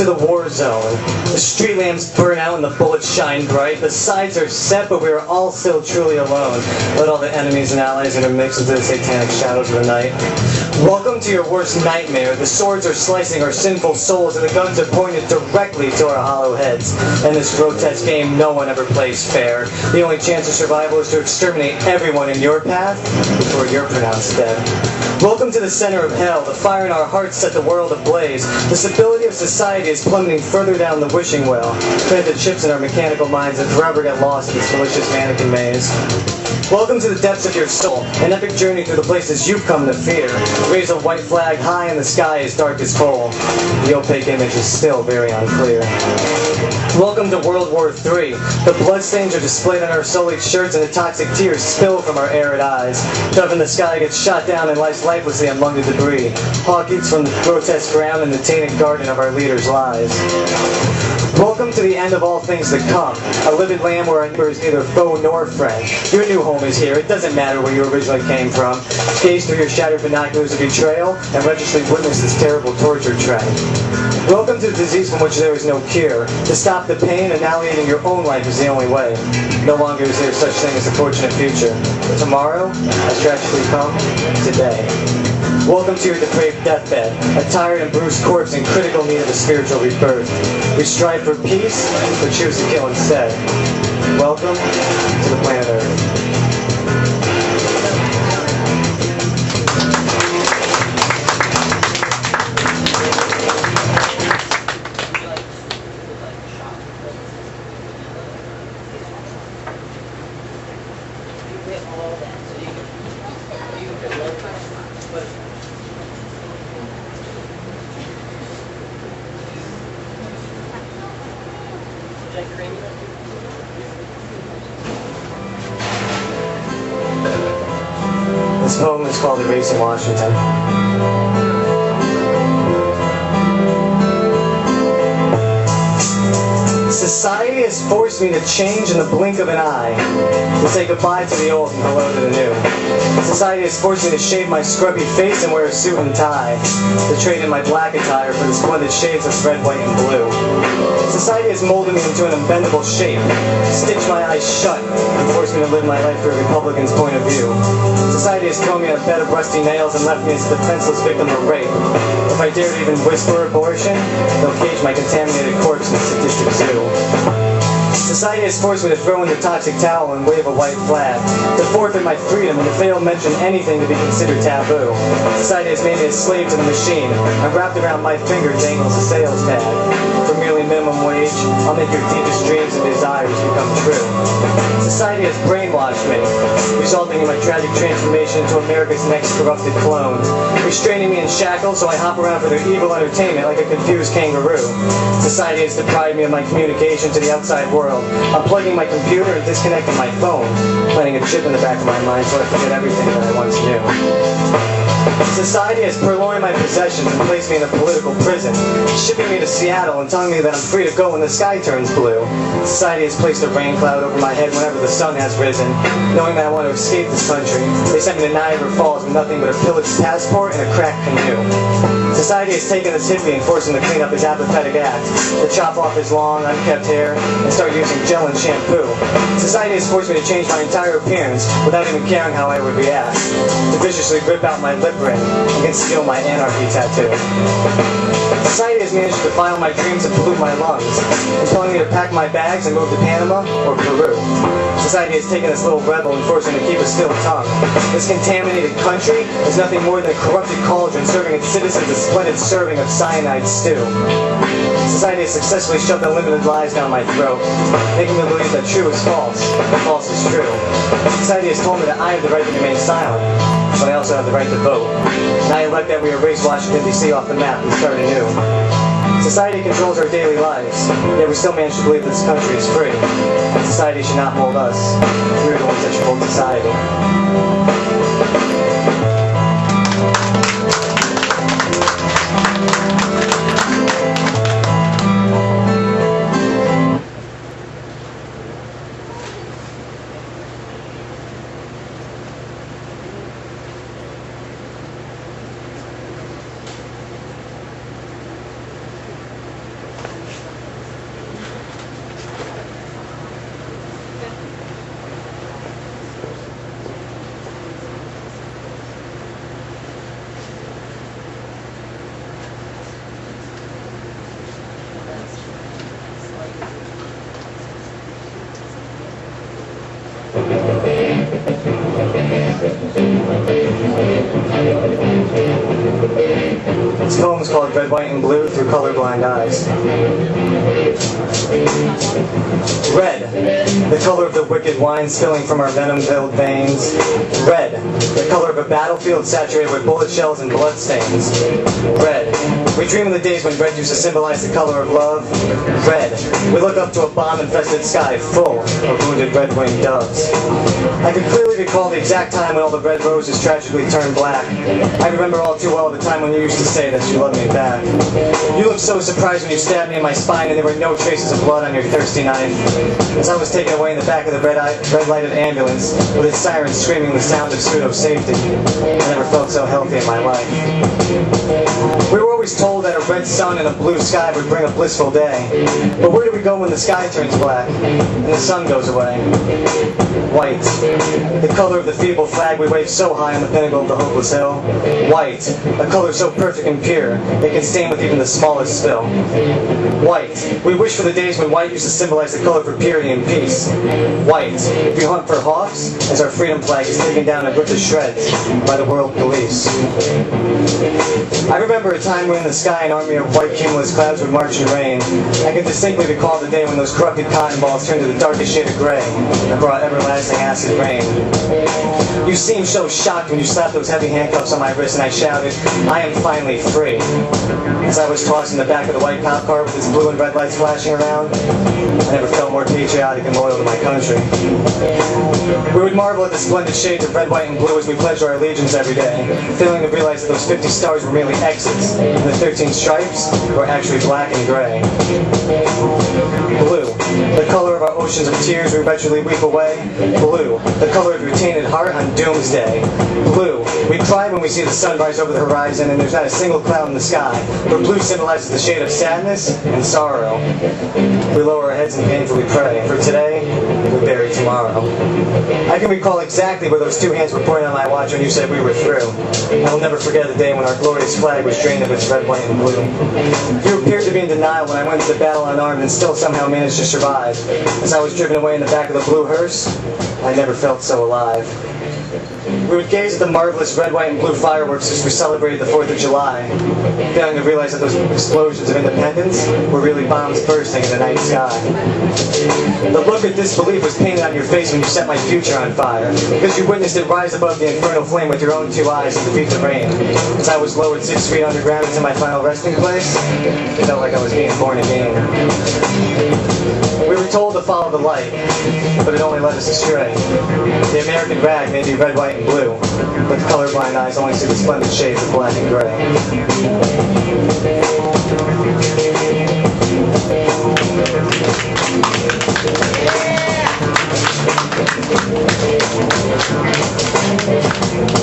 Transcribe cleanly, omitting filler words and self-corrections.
to the war zone. The street lamps burn out and the bullets shine bright. The sides are set, but we are all still truly alone. Let all the enemies and allies intermix into the satanic shadows of the night. Welcome to your worst nightmare. The swords are slicing our sinful souls, and the guns are pointed directly to our hollow heads. In this grotesque game, no one ever plays fair. The only chance of survival is to exterminate everyone in your path before you're pronounced dead. Welcome to the center of hell. The fire in our hearts set the world ablaze. The stability of society is plummeting further down the wishing well. Plant the chips in our mechanical minds and forever get lost in this delicious mannequin maze. Welcome to the depths of your soul, an epic journey through the places you've come to fear. Raise a white flag high in the sky as dark as coal. The opaque image is still very unclear. Welcome to World War III. The bloodstains are displayed on our sullied shirts and the toxic tears spill from our arid eyes. Dove in the sky gets shot down and lies lifelessly among the debris. Hawk eats from the grotesque ground in the tainted garden of our leaders' lies. Welcome to the end of all things to come. A livid land where our neighbor is neither foe nor friend. Your new home is here. It doesn't matter where you originally came from. Gaze through your shattered binoculars of betrayal and religiously witness this terrible torture trend. Welcome to the disease from which there is no cure. To stop the pain, annihilating your own life is the only way. No longer is there such thing as a fortunate future. Tomorrow has tragically come today. Welcome to your depraved deathbed, a tired and bruised corpse in critical need of a spiritual rebirth. We strive for peace, but choose to kill instead. Welcome to the planet Earth. This poem is called "The Race in Washington." Society has forced me to change in the blink of an eye, to say goodbye to the old and hello to the new. Society has forced me to shave my scrubby face and wear a suit and tie, to trade in my black attire for the splendid shades of red, white, and blue. Society has molded me into an unbendable shape, stitched my eyes shut, and forced me to live my life through a Republican's point of view. Society has thrown me on a bed of rusty nails and left me as a defenseless victim of rape. If I dare to even whisper abortion, they'll cage my contaminated corpse in the sadistic zoo. Society has forced me to throw in the toxic towel and wave a white flag, to forfeit my freedom and to fail to mention anything to be considered taboo. Society has made me a slave to the machine, and wrapped around my finger dangles a sales tag. For merely minimum wage, I'll make your deepest dreams and desires become true. Society has brainwashed me, resulting in my tragic transformation into America's next corrupted clone, restraining me in shackles so I hop around for their evil entertainment like a confused kangaroo. Society has deprived me of my communication to the outside world, unplugging my computer and disconnecting my phone, planting a chip in the back of my mind so I forget everything that I once knew. Society has purloined my possessions and placed me in a political prison, shipping me to Seattle and telling me that I'm free to go when the sky turns blue. Society has placed a rain cloud over my head whenever the sun has risen, knowing that I want to escape this country. They sent me to Niagara Falls with nothing but a pillaged passport and a cracked canoe. Society has taken this hippie and forced him to clean up his apathetic act, to chop off his long, unkept hair and start using gel and shampoo. Society has forced me to change my entire appearance without even caring how I would react, to viciously rip out my lip ring and conceal my anarchy tattoo. Society has managed to defile my dreams and pollute my lungs, telling me to pack my bags and move to Panama or Peru. Society has taken this little rebel and forced him to keep a still tongue. This contaminated country is nothing more than a corrupted cauldron serving its citizens a splendid serving of cyanide stew. Society has successfully shoved unlimited lies down my throat, making me believe that true is false and false is true. Society has told me that I have the right to remain silent, but I also have the right to vote. And I elect that we erase Washington, D.C. off the map and start anew. Society controls our daily lives, yet we still manage to believe that this country is free. Society should not mold us. We are the ones that should mold society. of red, white, and blue through colorblind eyes. Red, the color of the wicked wine spilling from our venom-filled veins. Red, the color of a battlefield saturated with bullet shells and bloodstains. Red, we dream of the days when red used to symbolize the color of love. Red, we look up to a bomb-infested sky full of wounded red-winged doves. I can clearly recall the exact time when all the red roses tragically turned black. I remember all too well the time when you used to say that you loved me back. You looked so surprised when you stabbed me in my spine and there were no traces of blood on your thirsty knife. As I was taken away in the back of the red-lighted ambulance, with its sirens screaming the sound of pseudo-safety, I never felt so healthy in my life. We were always told that a red sun and a blue sky would bring a blissful day. But where do we go when the sky turns black and the sun goes away? White, the color of the feeble flag we wave so high on the pinnacle of the hopeless hill. White, a color so perfect and pure, it can stain with even the smallest spill. White, we wish for the days when white used to symbolize the color for purity and peace. White, we hunt for hawks as our freedom flag is taken down and ripped to shreds by the world police. I remember a time when in the sky an army of white cumulus clouds would march and rain. I can distinctly recall the day when those corrupted cotton balls turned to the darkest shade of gray and brought everlasting acid rain. You seemed so shocked when you slapped those heavy handcuffs on my wrist and I shouted, "I am finally free," as I was tossed in the back of the white cop car with its blue and red lights flashing around. I never felt more patriotic and loyal to my country. We would marvel at the splendid shades of red, white, and blue as we pledged our allegiance every day, failing to realize that those 50 stars were merely X's, and the 13 stripes were actually black and gray. Blue, the color of our oceans of tears we wretchedly weep away. Blue, the color of your tainted heart on doomsday. Blue, we cry when we see the sun rise over the horizon and there's not a single cloud in the sky, but blue symbolizes the shade of sadness and sorrow. We lower our heads and painfully pray, for today, we bury tomorrow. I can recall exactly where those two hands were pointing on my watch when you said we were through. I will never forget the day when our glorious flag was drained of its red, white, and blue. You appeared to be in denial when I went into the battle unarmed and still somehow managed to survive. As I was driven away in the back of the blue hearse, I never felt so alive. We would gaze at the marvelous red, white, and blue fireworks as we celebrated the 4th of July, failing to realize that those explosions of independence were really bombs bursting in the night sky. The look of disbelief was painted on your face when you set my future on fire, because you witnessed it rise above the infernal flame with your own two eyes and defeat the rain. As I was lowered 6 feet underground into my final resting place, it felt like I was being born again. We were told to follow the light, but it only led us astray. The American rag may be red, white, and blue, but the colorblind eyes only see the splendid shades of black and gray. Yeah!